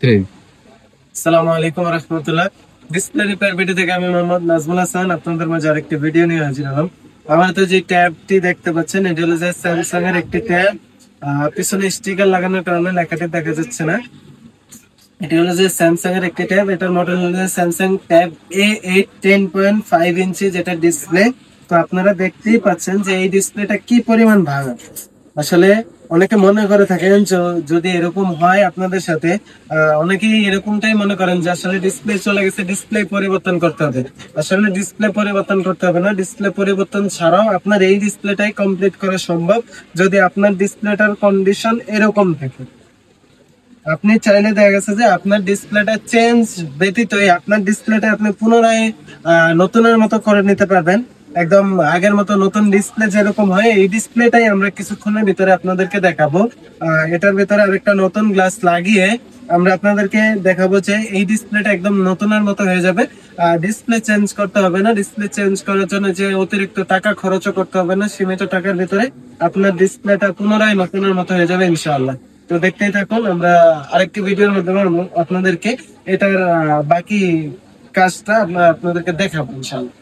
আসসালামু আলাইকুম রাহমাতুল্লাহ। ডিসপ্লে রিপেয়ার ভিডিও থেকে আমি মোহাম্মদ নাজমুল হাসান আপনাদের মাঝে আরেকটি ভিডিও নিয়ে হাজির হলাম। আমার হাতে যে ট্যাবটি দেখতে পাচ্ছেন এটা হলো যে স্যামসাং এর একটি ট্যাব। পিছনে স্টিকার লাগানোর কারণে লেখাটি দেখা যাচ্ছে না। এটি হলো যে স্যামসাং এর একটি ট্যাব। এটার মডেল হলো স্যামসাং ট্যাব A8 10.5 ইঞ্চি যেটা ডিসপ্লে। তো আপনারা দেখতেই পাচ্ছেন যে এই ডিসপ্লেটা কি পরিমাণ ভাঙা। আসলে অনেকে মনে করে থাকেন যদি এরকম হয় আপনাদের সাথে, অনেকেই এরকমটাই মনে করেন যে আসলে ডিসপ্লে চলে গেছে, ডিসপ্লে পরিবর্তন করতে হবে। আসলে ডিসপ্লে পরিবর্তন করতে হবে না, ডিসপ্লে পরিবর্তন ছাড়াও আপনার এই ডিসপ্লেটাই কমপ্লিট করা সম্ভব যদি আপনার ডিসপ্লেটার কন্ডিশন এরকম থাকে। আপনি চাইলে দেখা গেছে যে আপনার ডিসপ্লেটা চেঞ্জ ব্যতীতই আপনার ডিসপ্লেটা আপনি পুনরায় নতুনের মতো করে নিতে পারবেন। একদম আগের মতো নতুন ডিসপ্লে যেরকম হয় এই ডিসপ্লেটাই আমরা কিছুক্ষণের ভিতরে আপনাদেরকে দেখাবো। এটার ভিতরে আরেকটা নতুন গ্লাস লাগিয়ে আমরা আপনাদেরকে দেখাবো যে এই ডিসপ্লেটা একদম নতুনের মতো হয়ে যাবে। ডিসপ্লে চেঞ্জ করতে হবে না, ডিসপ্লে চেঞ্জ করার জন্য যে অতিরিক্ত টাকা খরচও করতে হবে না, সীমিত টাকার ভিতরে আপনার ডিসপ্লেটা পুনরায় নতুনের মতো হয়ে যাবে ইনশাআল্লাহ। তো দেখতেই থাকুন, আমরা আরেকটি ভিডিওর মাধ্যমে আপনাদেরকে এটার বাকি কাজটা আমরা আপনাদেরকে দেখাবো ইনশাআল্লাহ।